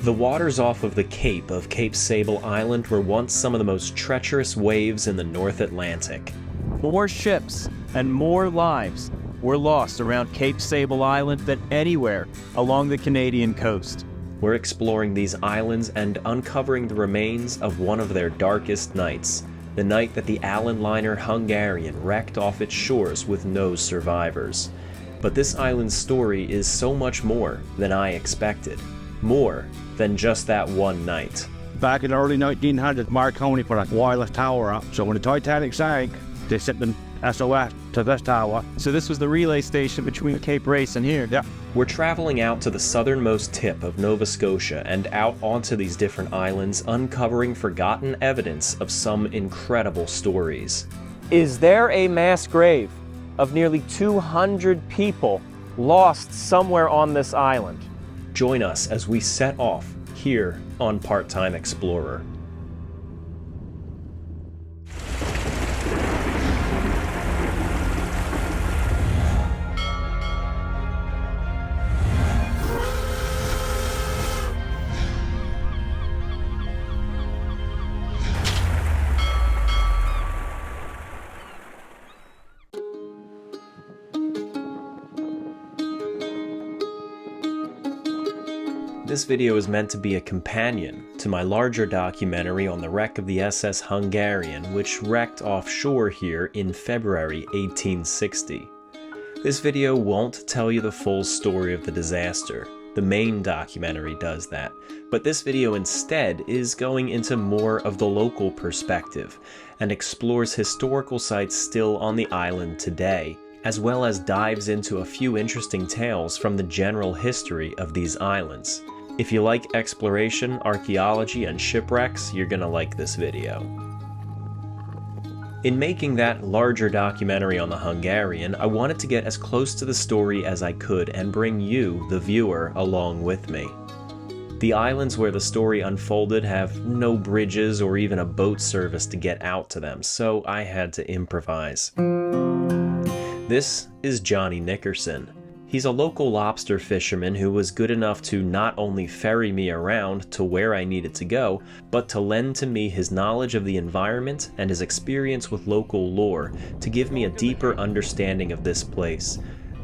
The waters off of the Cape of Cape Sable Island were once some of the most treacherous waves in the North Atlantic. More ships and more lives were lost around Cape Sable Island than anywhere along the Canadian coast. We're exploring these islands and uncovering the remains of one of their darkest nights, the night that the Allan Liner Hungarian wrecked off its shores with no survivors. But this island's story is so much more than I expected. More than just that one night. Back in the early 1900s, Marconi put a wireless tower up, so when the Titanic sank, they sent an SOS to this tower. So this was the relay station between Cape Race and here? Yeah. We're traveling out to the southernmost tip of Nova Scotia and out onto these different islands, uncovering forgotten evidence of some incredible stories. Is there a mass grave of nearly 200 people lost somewhere on this island? Join us as we set off here on Part-Time Explorer. This video is meant to be a companion to my larger documentary on the wreck of the SS Hungarian, which wrecked offshore here in February 1860. This video won't tell you the full story of the disaster. The main documentary does that, but this video instead is going into more of the local perspective and explores historical sites still on the island today, as well as dives into a few interesting tales from the general history of these islands. If you like exploration, archaeology, and shipwrecks, you're gonna like this video. In making that larger documentary on the Hungarian, I wanted to get as close to the story as I could and bring you, the viewer, along with me. The islands where the story unfolded have no bridges or even a boat service to get out to them, so I had to improvise. This is Johnny Nickerson. He's a local lobster fisherman who was good enough to not only ferry me around to where I needed to go, but to lend to me his knowledge of the environment and his experience with local lore to give me a deeper understanding of this place.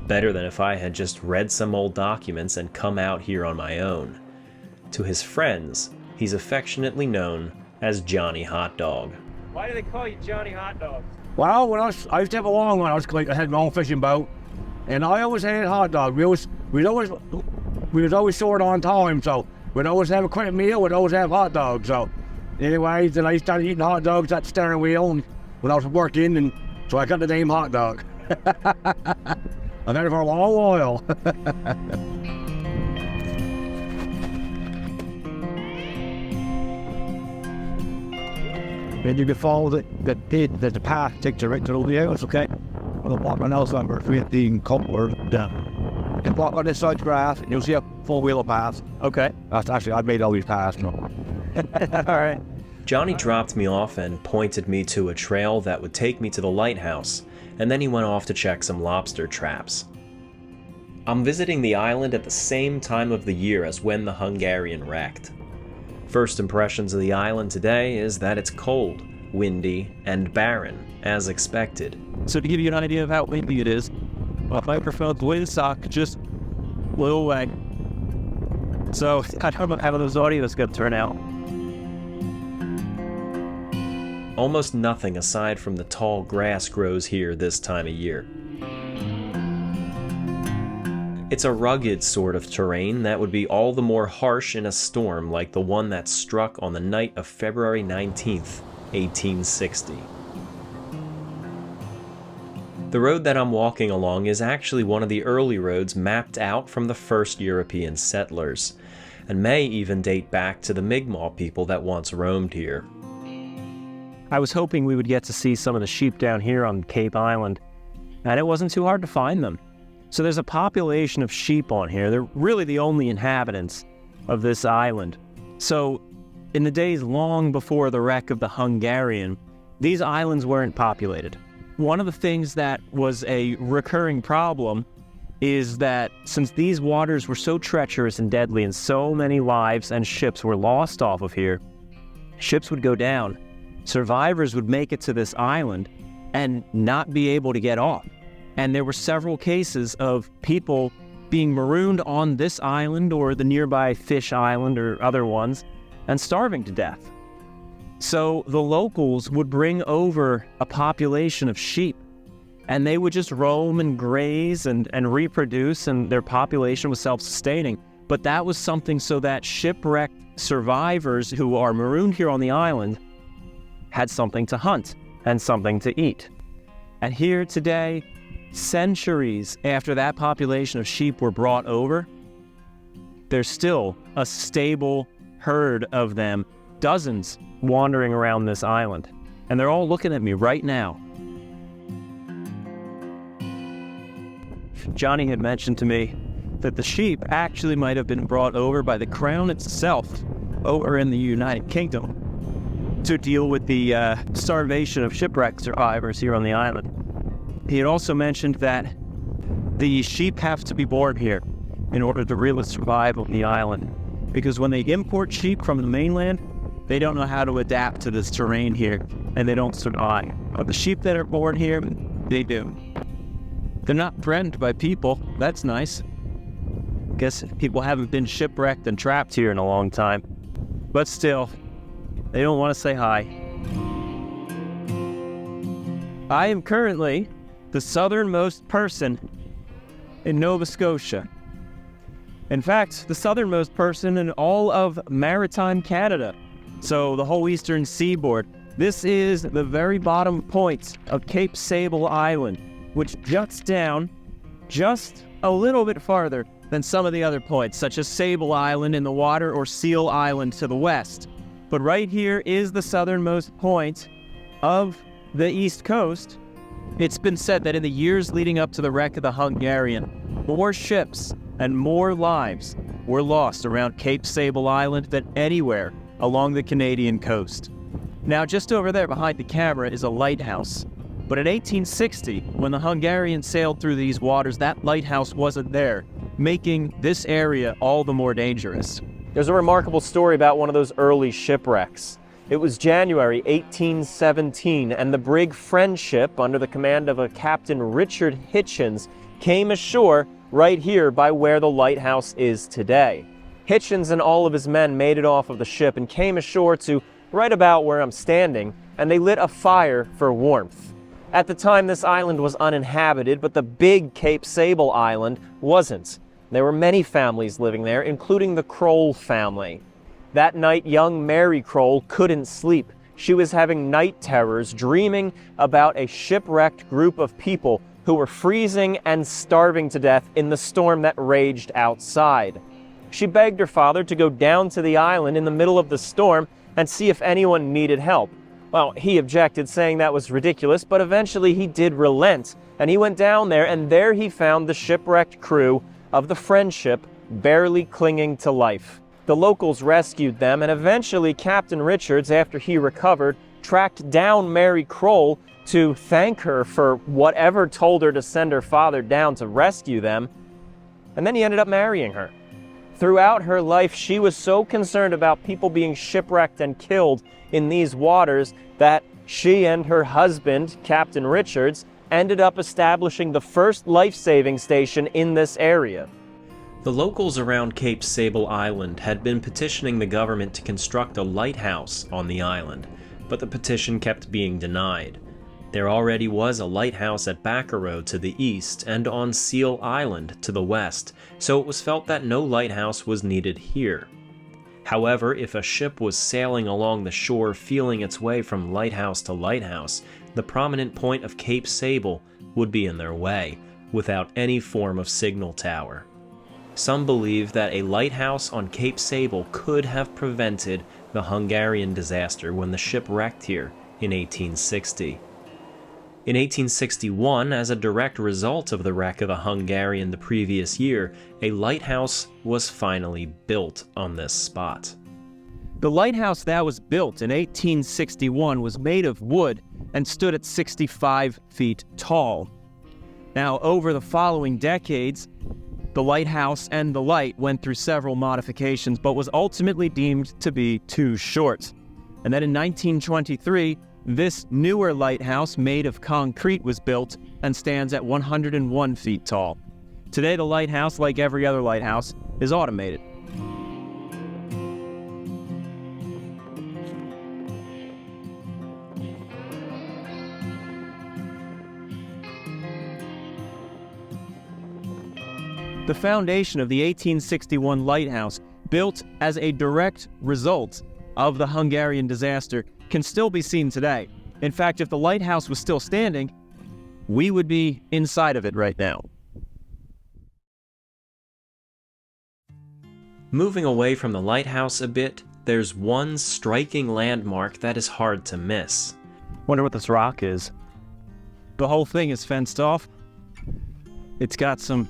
Better than if I had just read some old documents and come out here on my own. To his friends, he's affectionately known as Johnny Hot Dog. Why do they call you Johnny Hot Dog? Well, when I used to have a long one, I had my own fishing boat, and I always had hot dog. We was always short on time, so we'd always have a quick meal. We'd always have hot dogs. So, anyways, then I started eating hot dogs at the steering wheel, and when I was working, and so I got the name Hot Dog. I've had it for a long while. And you can follow the path takes you right to the house, okay? On the block on the outside, we're 15 couple down. You can block on this side grass, and you'll see a four-wheeler path. Okay. That's actually, I made all these paths, no. All right. Johnny dropped me off and pointed me to a trail that would take me to the lighthouse, and then he went off to check some lobster traps. I'm visiting the island at the same time of the year as when the Hungarian wrecked. First impressions of the island today is that it's cold, windy, and barren, as expected. So to give you an idea of how windy it is, my microphone's windsock just blew away. So I don't know how those audio is going to turn out. Almost nothing aside from the tall grass grows here this time of year. It's a rugged sort of terrain that would be all the more harsh in a storm like the one that struck on the night of February 19th, 1860. The road that I'm walking along is actually one of the early roads mapped out from the first European settlers, and may even date back to the Mi'kmaq people that once roamed here. I was hoping we would get to see some of the sheep down here on Cape Island, and it wasn't too hard to find them. So there's a population of sheep on here. They're really the only inhabitants of this island. So in the days long before the wreck of the Hungarian, these islands weren't populated. One of the things that was a recurring problem is that since these waters were so treacherous and deadly and so many lives and ships were lost off of here, ships would go down. Survivors would make it to this island and not be able to get off. And there were several cases of people being marooned on this island or the nearby Fish Island or other ones and starving to death. So the locals would bring over a population of sheep, and they would just roam and graze and reproduce, and their population was self-sustaining. But that was something so that shipwrecked survivors who are marooned here on the island had something to hunt and something to eat. And here today, centuries after that population of sheep were brought over, there's still a stable herd of them, dozens wandering around this island. And they're all looking at me right now. Johnny had mentioned to me that the sheep actually might have been brought over by the crown itself over in the United Kingdom to deal with the starvation of shipwreck survivors here on the island. He had also mentioned that the sheep have to be born here in order to really survive on the island, because when they import sheep from the mainland, they don't know how to adapt to this terrain here, and they don't survive. But the sheep that are born here, they do. They're not threatened by people. That's nice. Guess people haven't been shipwrecked and trapped here in a long time. But still, they don't want to say hi. I am currently the southernmost person in Nova Scotia. In fact, the southernmost person in all of maritime Canada. So the whole eastern seaboard. This is the very bottom point of Cape Sable Island, which juts down just a little bit farther than some of the other points, such as Sable Island in the water or Seal Island to the west. But right here is the southernmost point of the east coast. It's been said that in the years leading up to the wreck of the Hungarian, more ships and more lives were lost around Cape Sable Island than anywhere along the Canadian coast. Now, just over there behind the camera is a lighthouse. But in 1860, when the Hungarians sailed through these waters, that lighthouse wasn't there, making this area all the more dangerous. There's a remarkable story about one of those early shipwrecks. It was January 1817, and the brig Friendship, under the command of a Captain Richard Hitchens, came ashore right here by where the lighthouse is today. Hitchens and all of his men made it off of the ship and came ashore to right about where I'm standing, and they lit a fire for warmth. At the time, this island was uninhabited, but the big Cape Sable Island wasn't. There were many families living there, including the Kroll family. That night, young Mary Kroll couldn't sleep. She was having night terrors, dreaming about a shipwrecked group of people who were freezing and starving to death in the storm that raged outside. She begged her father to go down to the island in the middle of the storm and see if anyone needed help. Well, he objected, saying that was ridiculous, but eventually he did relent, and he went down there, and there he found the shipwrecked crew of the Friendship barely clinging to life. The locals rescued them, and eventually Captain Richards, after he recovered, tracked down Mary Kroll to thank her for whatever told her to send her father down to rescue them, and then he ended up marrying her. Throughout her life, she was so concerned about people being shipwrecked and killed in these waters that she and her husband, Captain Richards, ended up establishing the first life-saving station in this area. The locals around Cape Sable Island had been petitioning the government to construct a lighthouse on the island, but the petition kept being denied. There already was a lighthouse at Bacaro to the east and on Seal Island to the west, so it was felt that no lighthouse was needed here. However, if a ship was sailing along the shore feeling its way from lighthouse to lighthouse, the prominent point of Cape Sable would be in their way, without any form of signal tower. Some believe that a lighthouse on Cape Sable could have prevented the Hungarian disaster when the ship wrecked here in 1860. In 1861, as a direct result of the wreck of the Hungarian the previous year, a lighthouse was finally built on this spot. The lighthouse that was built in 1861 was made of wood and stood at 65 feet tall. Now, over the following decades, the lighthouse and the light went through several modifications, but was ultimately deemed to be too short. And then in 1923, this newer lighthouse made of concrete was built and stands at 101 feet tall. Today, the lighthouse, like every other lighthouse, is automated. The foundation of the 1861 lighthouse, built as a direct result of the Hungarian disaster, can still be seen today. In fact, if the lighthouse was still standing, we would be inside of it right now. Moving away from the lighthouse a bit, there's one striking landmark that is hard to miss. Wonder what this rock is. The whole thing is fenced off. It's got some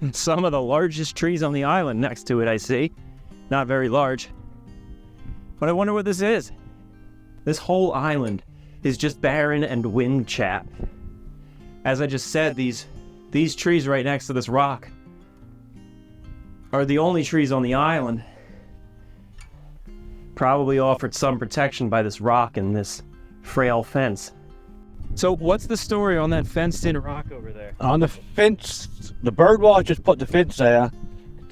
of the largest trees on the island next to it, I see. Not very large. But I wonder what this is. This whole island is just barren and wind chapped. As I just said, these trees right next to this rock are the only trees on the island. Probably offered some protection by this rock and this frail fence. So what's the story on that fenced-in rock over there? On the fence, the bird watch just put the fence there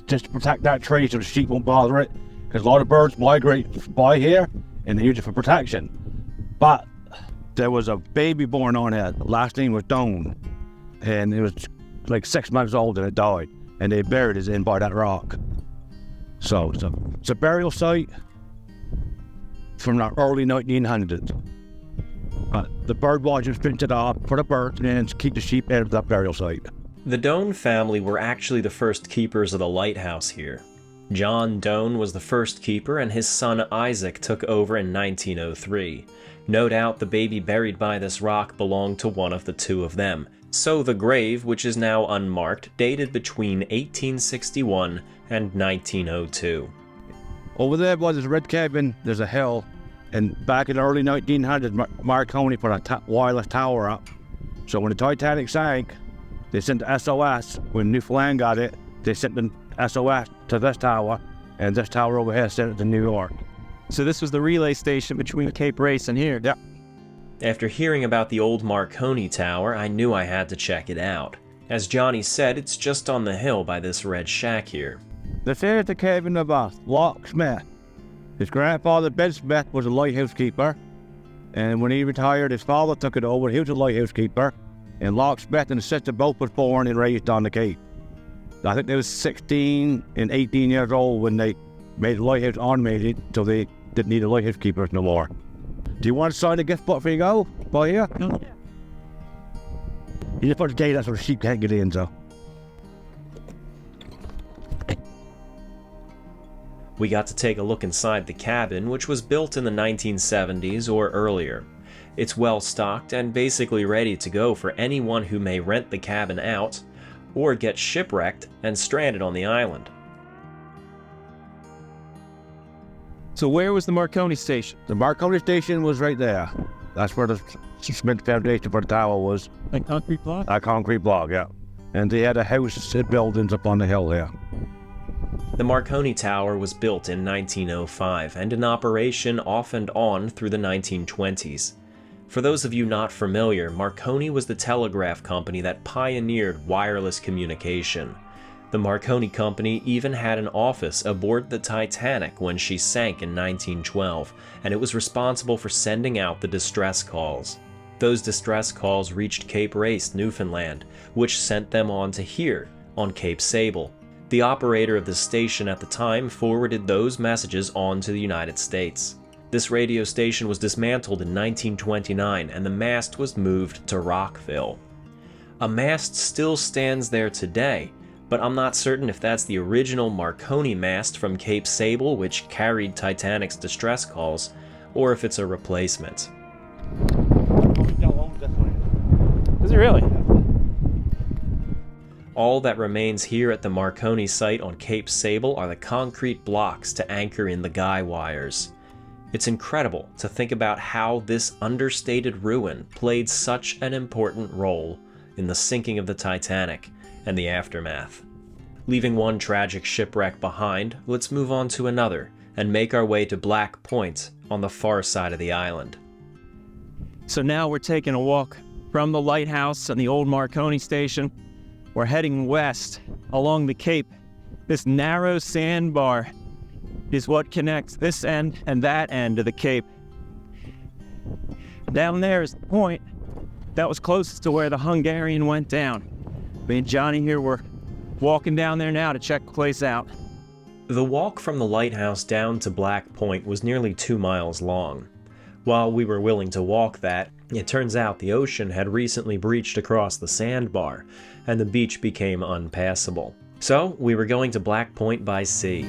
just to protect that tree so the sheep won't bother it. Because a lot of birds migrate by here and they use it for protection. But there was a baby born on it. The last name was Doan. And it was like 6 months old and it died. And they buried it in by that rock. So it's a burial site from the early 1900s. The bird watchers picked it off for the birds and keep the sheep out of that burial site. The Doan family were actually the first keepers of the lighthouse here. John Doan was the first keeper, and his son Isaac took over in 1903. No doubt the baby buried by this rock belonged to one of the two of them, so the grave, which is now unmarked, dated between 1861 and 1902. Over there was a red cabin, there's a hill, and back in the early 1900s, Marconi put a wireless tower up. So when the Titanic sank, they sent the SOS. When Newfoundland got it, they sent the SOS to this tower, and this tower over here sent it to New York. So this was the relay station between Cape Race and here? Yep. After hearing about the old Marconi Tower, I knew I had to check it out. As Johnny said, it's just on the hill by this red shack here. This is the cabin of a locksmith. His grandfather, Ben Smith, was a lighthouse keeper, and when he retired, his father took it over. He was a lighthouse keeper, and locksmith and his sister both was born and raised on the Cape. I think they was 16 and 18 years old when they made the lighthouse automated, so they didn't need a lighthouse keepers no more. Do you want to sign a gift book before you go? By here? No. You just put the gate out so the sheep can't get in, so. We got to take a look inside the cabin, which was built in the 1970s or earlier. It's well stocked and basically ready to go for anyone who may rent the cabin out or get shipwrecked and stranded on the island. So where was the Marconi station? The Marconi station was right there. That's where the cement foundation for the tower was. A concrete block? A concrete block, yeah. And they had a house and buildings up on the hill there. The Marconi Tower was built in 1905 and in operation off and on through the 1920s. For those of you not familiar, Marconi was the telegraph company that pioneered wireless communication. The Marconi Company even had an office aboard the Titanic when she sank in 1912, and it was responsible for sending out the distress calls. Those distress calls reached Cape Race, Newfoundland, which sent them on to here, on Cape Sable. The operator of the station at the time forwarded those messages on to the United States. This radio station was dismantled in 1929 and the mast was moved to Rockville. A mast still stands there today, but I'm not certain if that's the original Marconi mast from Cape Sable, which carried Titanic's distress calls, or if it's a replacement. Is it really? All that remains here at the Marconi site on Cape Sable are the concrete blocks to anchor in the guy wires. It's incredible to think about how this understated ruin played such an important role in the sinking of the Titanic and the aftermath. Leaving one tragic shipwreck behind, let's move on to another and make our way to Black Point on the far side of the island. So now we're taking a walk from the lighthouse and the old Marconi station. We're heading west along the cape. This narrow sandbar is what connects this end and that end of the cape. Down there is the point that was closest to where the Hungarian went down. Me and Johnny here were walking down there now to check the place out. The walk from the lighthouse down to Black Point was nearly 2 miles long. While we were willing to walk that, it turns out the ocean had recently breached across the sandbar, and the beach became unpassable. So we were going to Black Point by sea.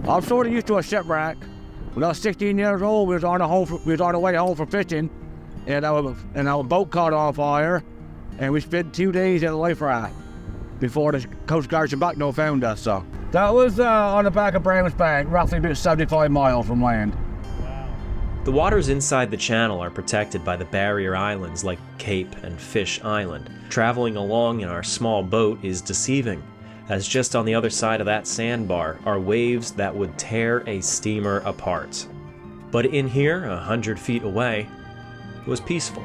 I'm sort of used to a shipwreck. When I was 16 years old, we was on the way home from fishing, and our boat caught on fire, and we spent 2 days at a life raft before the Coast Guard Shipwrecks found us. So that was on the back of Brandon's Bank, roughly about 75 miles from land. The waters inside the channel are protected by the barrier islands like Cape and Fish Island. Traveling along in our small boat is deceiving, as just on the other side of that sandbar are waves that would tear a steamer apart. But in here, 100 feet away, it was peaceful.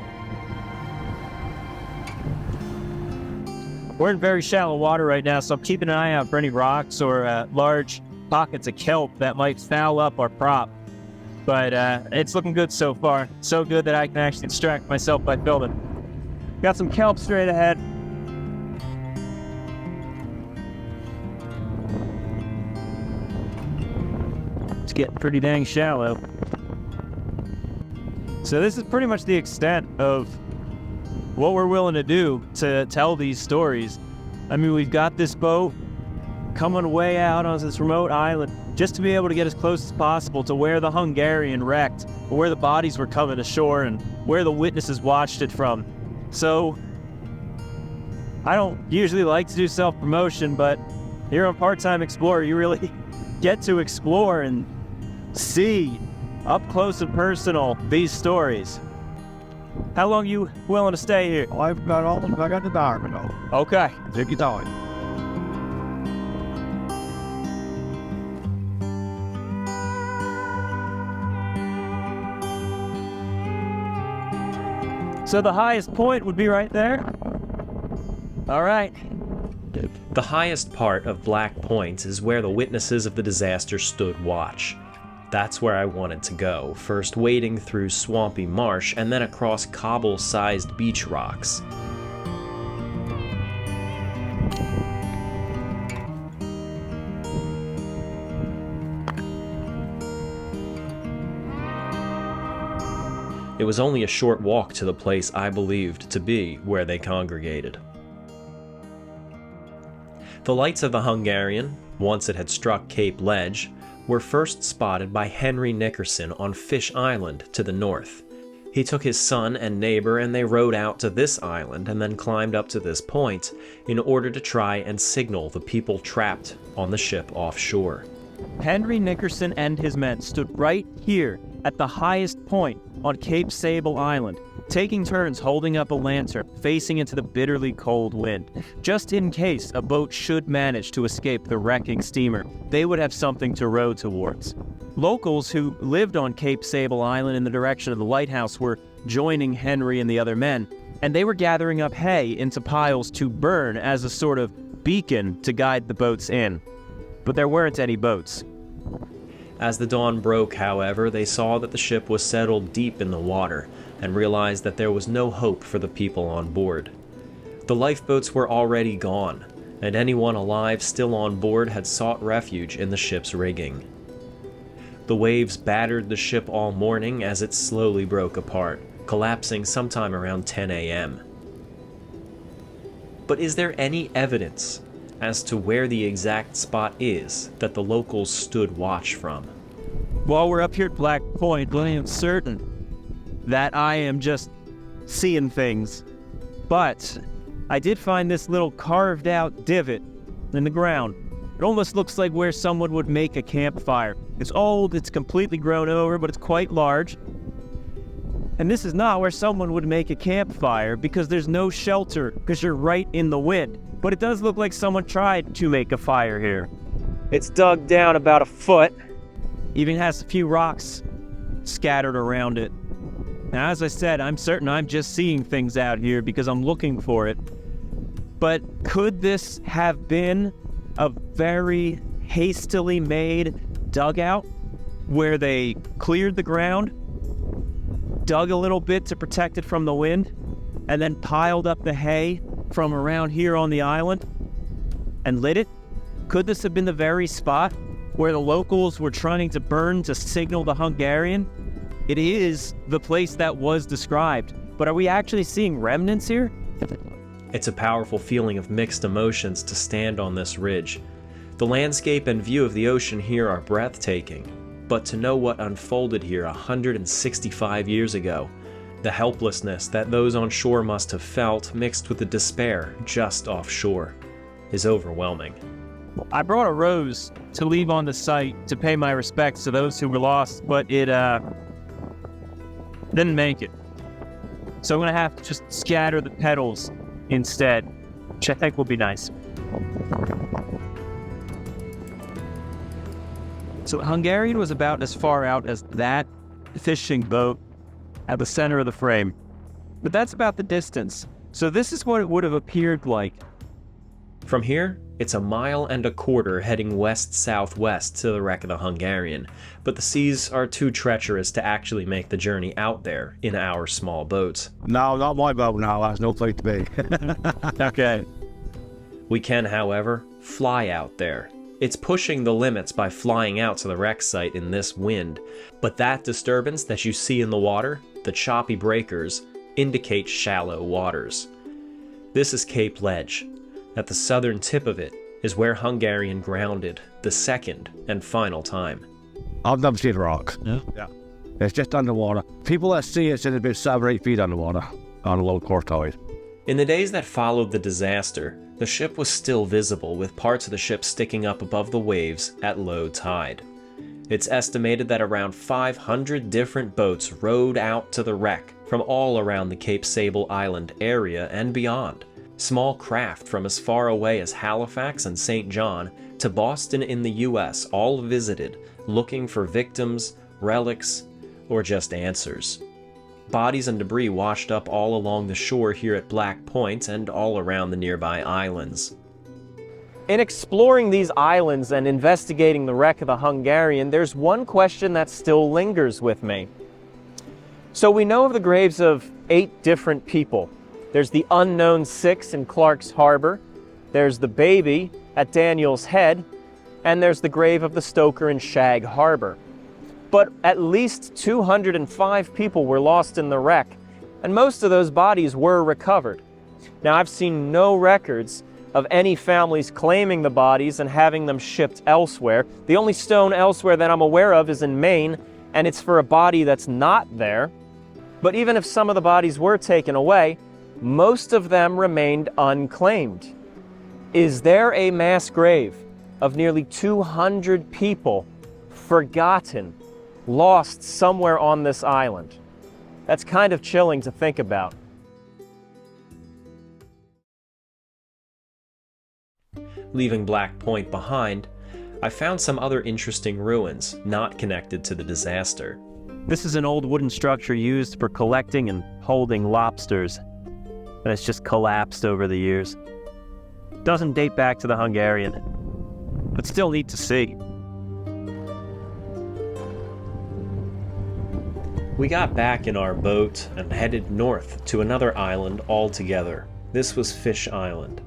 We're in very shallow water right now, so I'm keeping an eye out for any rocks or large pockets of kelp that might foul up our prop. But it's looking good so far. So good that I can actually distract myself by filming. Got some kelp straight ahead. It's getting pretty dang shallow. So this is pretty much the extent of what we're willing to do to tell these stories. I mean, we've got this boat coming way out on this remote island just to be able to get as close as possible to where the Hungarian wrecked, or where the bodies were coming ashore, and where the witnesses watched it from. So, I don't usually like to do self-promotion, but here on Part-Time Explorer, you really get to explore and see up close and personal these stories. How long are you willing to stay here? I got the diamond though. Okay. Take your time. So the highest point would be right there. All right. The highest part of Black Point is where the witnesses of the disaster stood watch. That's where I wanted to go, first wading through swampy marsh and then across cobble-sized beach rocks. It was only a short walk to the place I believed to be where they congregated. The lights of the Hungarian, once it had struck Cape Ledge, were first spotted by Henry Nickerson on Fish Island to the north. He took his son and neighbor and they rowed out to this island and then climbed up to this point in order to try and signal the people trapped on the ship offshore. Henry Nickerson and his men stood right here at the highest point on Cape Sable Island, taking turns holding up a lantern facing into the bitterly cold wind. Just in case a boat should manage to escape the wrecking steamer, they would have something to row towards. Locals who lived on Cape Sable Island in the direction of the lighthouse were joining Henry and the other men, and they were gathering up hay into piles to burn as a sort of beacon to guide the boats in. But there weren't any boats. As the dawn broke, however, they saw that the ship was settled deep in the water and realized that there was no hope for the people on board. The lifeboats were already gone, and anyone alive still on board had sought refuge in the ship's rigging. The waves battered the ship all morning as it slowly broke apart, collapsing sometime around 10 a.m. But is there any evidence as to where the exact spot is that the locals stood watch from? While we're up here at Black Point, I am certain that I am just seeing things. But I did find this little carved out divot in the ground. It almost looks like where someone would make a campfire. It's old, it's completely grown over, but it's quite large. And this is not where someone would make a campfire because there's no shelter because you're right in the wind. But it does look like someone tried to make a fire here. It's dug down about a foot. Even has a few rocks scattered around it. Now, as I said, I'm certain I'm just seeing things out here because I'm looking for it. But could this have been a very hastily made dugout where they cleared the ground, dug a little bit to protect it from the wind, and then piled up the hay from around here on the island and lit it? Could this have been the very spot where the locals were trying to burn to signal the Hungarian? It is the place that was described, but are we actually seeing remnants here? It's a powerful feeling of mixed emotions to stand on this ridge. The landscape and view of the ocean here are breathtaking, but to know what unfolded here 165 years ago, the helplessness that those on shore must have felt mixed with the despair just offshore, is overwhelming. I brought a rose to leave on the site to pay my respects to those who were lost, but it didn't make it. So I'm going to have to just scatter the petals instead, which I think will be nice. So Hungarian was about as far out as that fishing boat at the center of the frame. But that's about the distance. So this is what it would have appeared like. From here, it's 1.25 miles heading west-southwest to the wreck of the Hungarian, but the seas are too treacherous to actually make the journey out there in our small boats. No, not my boat now. That's no place to be. Okay. We can, however, fly out there. It's pushing the limits by flying out to the wreck site in this wind, but that disturbance that you see in the water, the choppy breakers, indicate shallow waters. This is Cape Ledge. At the southern tip of it is where Hungarian grounded the second and final time. I've never seen a rock. Yeah? Yeah. It's just underwater. People that see it said it's been 7 or 8 feet underwater on a low course tide. In the days that followed the disaster, the ship was still visible with parts of the ship sticking up above the waves at low tide. It's estimated that around 500 different boats rowed out to the wreck from all around the Cape Sable Island area and beyond. Small craft from as far away as Halifax and St. John to Boston in the US all visited, looking for victims, relics, or just answers. Bodies and debris washed up all along the shore here at Black Point and all around the nearby islands. In exploring these islands and investigating the wreck of the Hungarian, there's one question that still lingers with me. So we know of the graves of 8 different people. There's the unknown 6 in Clark's Harbor, there's the baby at Daniel's Head, and there's the grave of the stoker in Shag Harbor. But at least 205 people were lost in the wreck, and most of those bodies were recovered. Now, I've seen no records of any families claiming the bodies and having them shipped elsewhere. The only stone elsewhere that I'm aware of is in Maine, and it's for a body that's not there. But even if some of the bodies were taken away, most of them remained unclaimed. Is there a mass grave of nearly 200 people forgotten, lost somewhere on this island? That's kind of chilling to think about. Leaving Black Point behind, I found some other interesting ruins not connected to the disaster. This is an old wooden structure used for collecting and holding lobsters, and it's just collapsed over the years. Doesn't date back to the Hungarian, but still neat to see. We got back in our boat and headed north to another island altogether. This was Fish Island.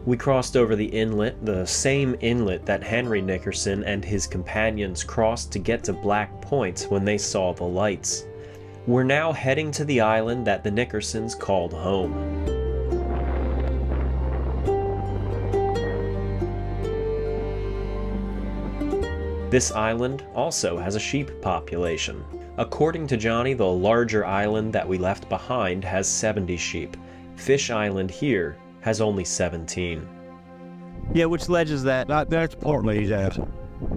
We crossed over the inlet, the same inlet that Henry Nickerson and his companions crossed to get to Black Point when they saw the lights. We're now heading to the island that the Nickersons called home. This island also has a sheep population. According to Johnny, the larger island that we left behind has 70 sheep. Fish Island here has only 17. Yeah, which ledge is that? That's port, ladies ass.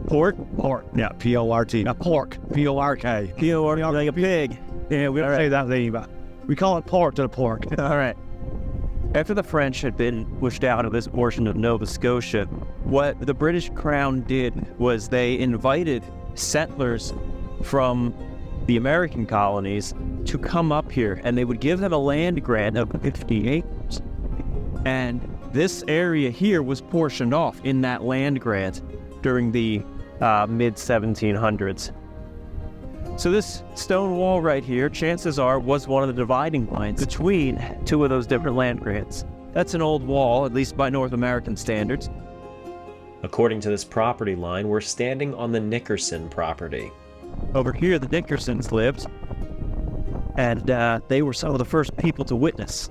Port? Port. Yeah, P-O-R-T. Now, pork. P-O-R-K. P-O-R-K, like a pig. Yeah, we don't say that thing, but we call it port to the pork. All right. After the French had been pushed out of this portion of Nova Scotia, what the British Crown did was they invited settlers from the American colonies to come up here, and they would give them a land grant of 50 acres. And this area here was portioned off in that land grant during the mid-1700s. So this stone wall right here, chances are, was one of the dividing lines between two of those different land grants. That's an old wall, at least by North American standards. According to this property line, we're standing on the Nickerson property. Over here, the Nickersons lived, and they were some of the first people to witness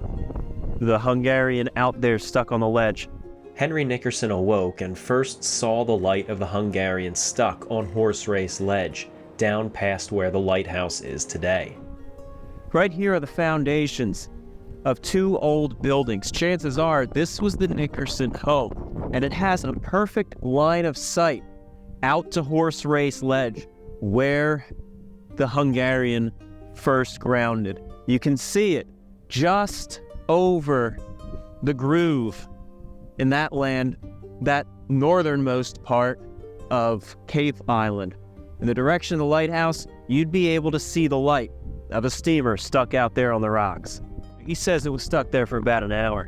the Hungarian out there stuck on the ledge. Henry Nickerson awoke and first saw the light of the Hungarian stuck on Horse Race Ledge, down past where the lighthouse is today. Right here are the foundations of two old buildings. Chances are this was the Nickerson home, and it has a perfect line of sight out to Horse Race Ledge, where the Hungarian first grounded. You can see it just over the groove in that land, that northernmost part of Cape Island. In the direction of the lighthouse, you'd be able to see the light of a steamer stuck out there on the rocks. He says it was stuck there for about an hour.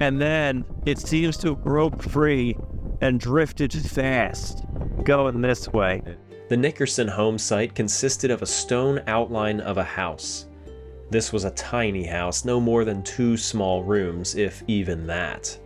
And then it seems to have broke free and drifted fast, going this way. The Nickerson home site consisted of a stone outline of a house. This was a tiny house, no more than 2 small rooms, if even that.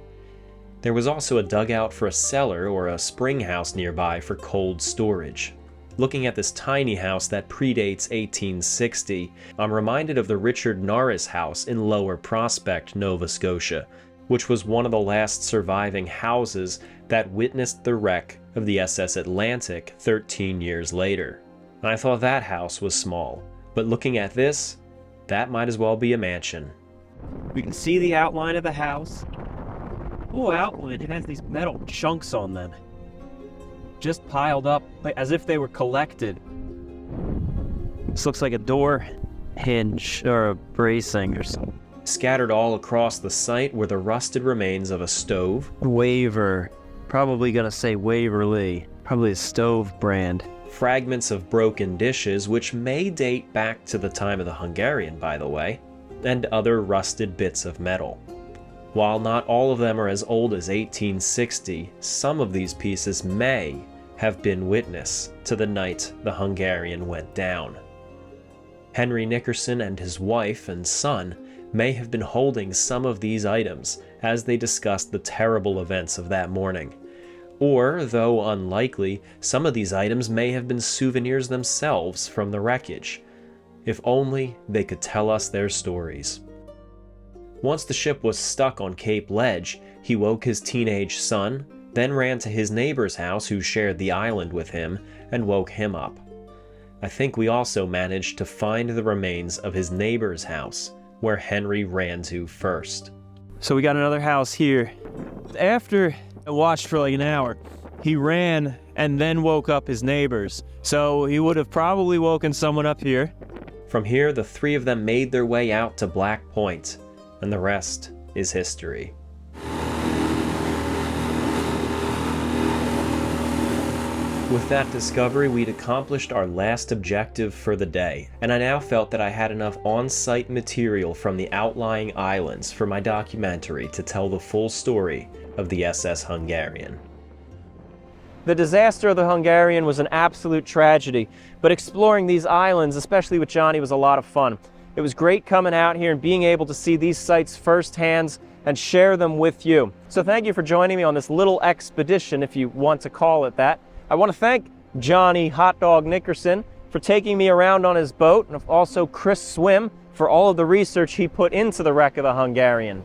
There was also a dugout for a cellar or a spring house nearby for cold storage. Looking at this tiny house that predates 1860, I'm reminded of the Richard Norris House in Lower Prospect, Nova Scotia, which was one of the last surviving houses that witnessed the wreck of the SS Atlantic 13 years later. I thought that house was small, but looking at this, that might as well be a mansion. We can see the outline of the house. Oh, outline, it has these metal chunks on them, just piled up as if they were collected. This looks like a door hinge or a bracing or something. Scattered all across the site were the rusted remains of a stove, Waver, probably gonna say Waverly, probably a stove brand. fragments of broken dishes, which may date back to the time of the Hungarian, by the way, and other rusted bits of metal. While not all of them are as old as 1860, some of these pieces may have been witness to the night the Hungarian went down. Henry Nickerson and his wife and son may have been holding some of these items as they discussed the terrible events of that morning. Or, though unlikely, some of these items may have been souvenirs themselves from the wreckage. If only they could tell us their stories. Once the ship was stuck on Cape Ledge, he woke his teenage son, then ran to his neighbor's house who shared the island with him, and woke him up. I think we also managed to find the remains of his neighbor's house, where Henry ran to first. So we got another house here. After I watched for like an hour, he ran and then woke up his neighbors. So he would have probably woken someone up here. From here, the 3 of them made their way out to Black Point, and the rest is history. With that discovery, we'd accomplished our last objective for the day, and I now felt that I had enough on-site material from the outlying islands for my documentary to tell the full story of the SS Hungarian. The disaster of the Hungarian was an absolute tragedy, but exploring these islands, especially with Johnny, was a lot of fun. It was great coming out here and being able to see these sites firsthand and share them with you. So thank you for joining me on this little expedition, if you want to call it that. I want to thank Johnny Hot Dog Nickerson for taking me around on his boat, and also Chris Swim for all of the research he put into the wreck of the Hungarian.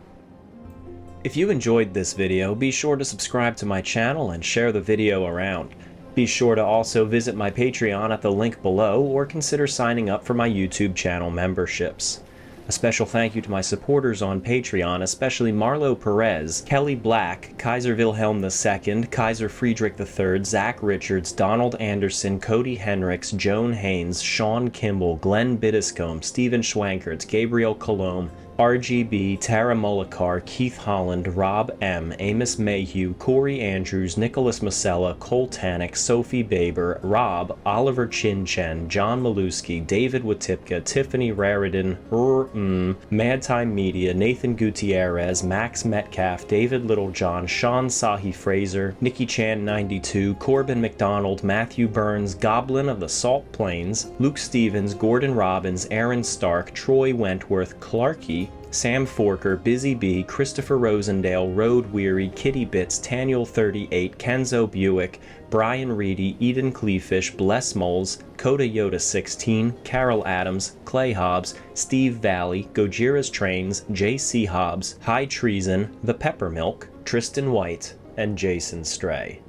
If you enjoyed this video, be sure to subscribe to my channel and share the video around. Be sure to also visit my Patreon at the link below, or consider signing up for my YouTube channel memberships. A special thank you to my supporters on Patreon, especially Marlo Perez, Kelly Black, Kaiser Wilhelm II, Kaiser Friedrich III, Zach Richards, Donald Anderson, Cody Henricks, Joan Haynes, Sean Kimball, Glenn Biddiscombe, Stephen Schwankert, Gabriel Colomb, RGB, Tara Mullakar, Keith Holland, Rob M., Amos Mayhew, Corey Andrews, Nicholas Masella, Cole Tannick, Sophie Baber, Rob, Oliver Chin-Chen, John Maluski, David Watipka, Tiffany Raridan, Mad Time Media, Nathan Gutierrez, Max Metcalf, David Littlejohn, Sean Sahi Fraser, Nikki Chan 92, Corbin McDonald, Matthew Burns, Goblin of the Salt Plains, Luke Stevens, Gordon Robbins, Aaron Stark, Troy Wentworth, Clarkey, Sam Forker, Busy Bee, Christopher Rosendale, Road Weary, Kitty Bits, Taniel 38, Kenzo Buick, Brian Reedy, Eden Cleefish, Bless Moles, Coda Yoda 16, Carol Adams, Clay Hobbs, Steve Valley, Gojira's Trains, J.C. Hobbs, High Treason, The Peppermilk, Tristan White, and Jason Stray.